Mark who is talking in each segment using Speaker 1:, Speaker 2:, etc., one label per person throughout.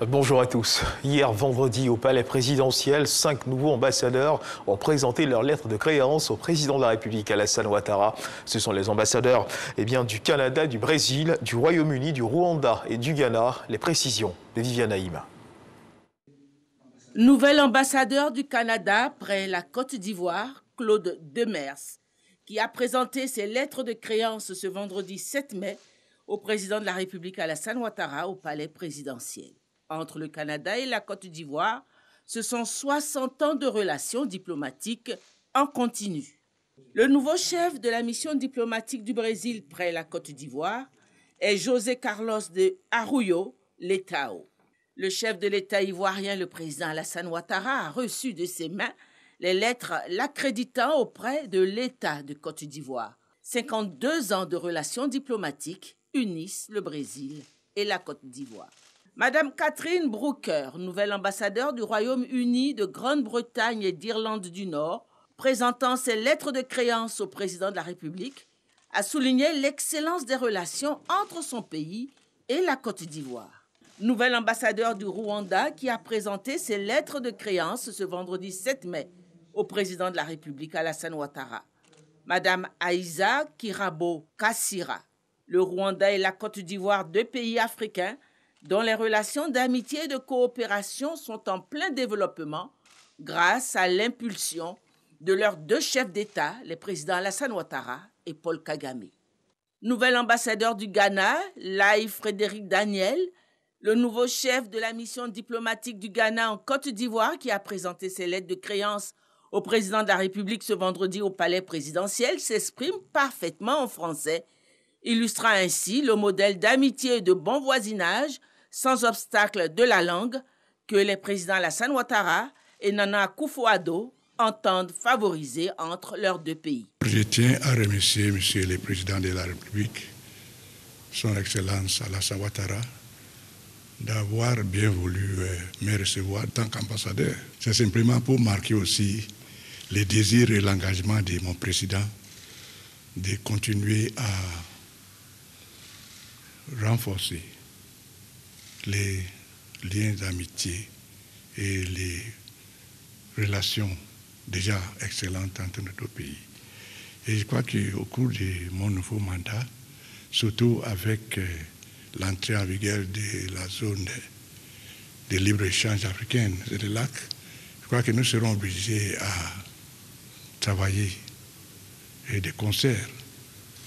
Speaker 1: Bonjour à tous. Hier vendredi au palais présidentiel, 5 nouveaux ambassadeurs ont présenté leur lettre de créance au président de la République, Alassane Ouattara. Ce sont les ambassadeurs du Canada, du Brésil, du Royaume-Uni, du Rwanda et du Ghana. Les précisions de Viviane Haïm.
Speaker 2: Nouvel ambassadeur du Canada près la Côte d'Ivoire, Claude Demers, qui a présenté ses lettres de créance ce vendredi 7 mai au président de la République Alassane Ouattara au palais présidentiel. Entre le Canada et la Côte d'Ivoire, ce sont 60 ans de relations diplomatiques en continu. Le nouveau chef de la mission diplomatique du Brésil près la Côte d'Ivoire est José Carlos de Arroyo Letao. Le chef de l'État ivoirien, le président Alassane Ouattara, a reçu de ses mains les lettres l'accréditant auprès de l'État de Côte d'Ivoire. 52 ans de relations diplomatiques unissent le Brésil et la Côte d'Ivoire. Madame Catherine Brooker, nouvelle ambassadeur du Royaume-Uni, de Grande-Bretagne et d'Irlande du Nord, présentant ses lettres de créance au président de la République, a souligné l'excellence des relations entre son pays et la Côte d'Ivoire. Nouvel ambassadeur du Rwanda qui a présenté ses lettres de créance ce vendredi 7 mai au président de la République Alassane Ouattara. Madame Aïssa Kirabo Kassira. Le Rwanda et la Côte d'Ivoire, deux pays africains dont les relations d'amitié et de coopération sont en plein développement grâce à l'impulsion de leurs deux chefs d'État, les présidents Alassane Ouattara et Paul Kagame. Nouvel ambassadeur du Ghana, Lai Frédéric Daniel, le nouveau chef de la mission diplomatique du Ghana en Côte d'Ivoire qui a présenté ses lettres de créance au président de la République ce vendredi au palais présidentiel, s'exprime parfaitement en français, illustrant ainsi le modèle d'amitié et de bon voisinage sans obstacle de la langue que les présidents Alassane Ouattara et Nana Akufo-Addo entendent favoriser entre leurs deux pays.
Speaker 3: Je tiens à remercier Monsieur le Président de la République, Son Excellence Alassane Ouattara, d'avoir bien voulu me recevoir en tant qu'ambassadeur. C'est simplement pour marquer aussi les désirs et l'engagement de mon président de continuer à renforcer les liens d'amitié et les relations déjà excellentes entre nos deux pays. Et je crois qu'au cours de mon nouveau mandat, surtout avec l'entrée en vigueur de la zone de libre-échange africaine et de l'AC, je crois que nous serons obligés à travailler de concert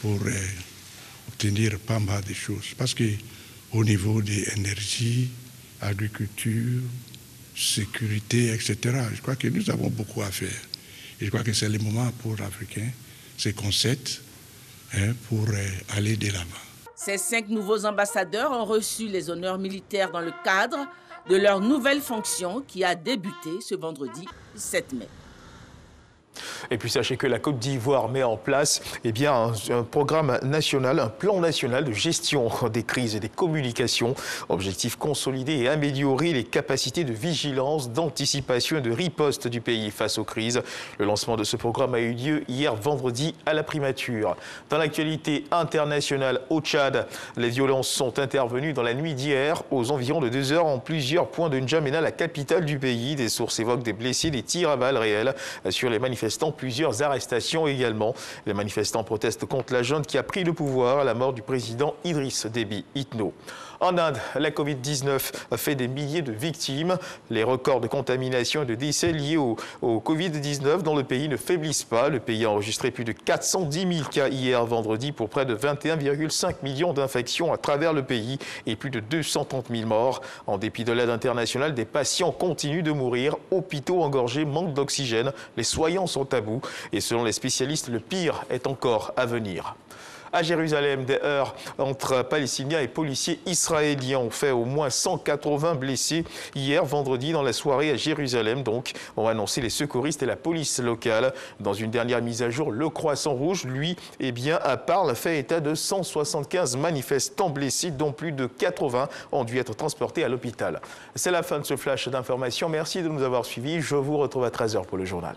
Speaker 3: pour obtenir pas mal de choses. Parce qu'au niveau de l'énergie, agriculture, sécurité, etc., je crois que nous avons beaucoup à faire. Et je crois que c'est le moment pour l'Africain, c'est qu'on s'aide pour aller de l'avant.
Speaker 2: Ces 5 nouveaux ambassadeurs ont reçu les honneurs militaires dans le cadre de leur nouvelle fonction qui a débuté ce vendredi 7 mai.
Speaker 1: Et puis sachez que la Côte d'Ivoire met en place un programme national, un plan national de gestion des crises et des communications. Objectif consolider et améliorer les capacités de vigilance, d'anticipation et de riposte du pays face aux crises. Le lancement de ce programme a eu lieu hier vendredi à la primature. Dans l'actualité internationale au Tchad, les violences sont intervenues dans la nuit d'hier aux environs de 2 heures en plusieurs points de N'Djamena, la capitale du pays. Des sources évoquent des blessés, des tirs à balles réelles sur les manifestants. Plusieurs arrestations également. Les manifestants protestent contre la junte qui a pris le pouvoir à la mort du président Idriss Déby Itno. En Inde, la Covid-19 a fait des milliers de victimes. Les records de contamination et de décès liés au Covid-19 dans le pays ne faiblissent pas. Le pays a enregistré plus de 410 000 cas hier vendredi pour près de 21,5 millions d'infections à travers le pays et plus de 230 000 morts. En dépit de l'aide internationale, des patients continuent de mourir. Hôpitaux engorgés, manque d'oxygène. Les soignants sont à bout. Et selon les spécialistes, le pire est encore à venir. À Jérusalem, des heurts entre Palestiniens et policiers israéliens ont fait au moins 180 blessés hier vendredi dans la soirée à Jérusalem. Donc, ont annoncé les secouristes et la police locale. Dans une dernière mise à jour, le Croissant Rouge, lui, à Parle, fait état de 175 manifestants blessés, dont plus de 80 ont dû être transportés à l'hôpital. C'est la fin de ce flash d'information. Merci de nous avoir suivis. Je vous retrouve à 13h pour le journal.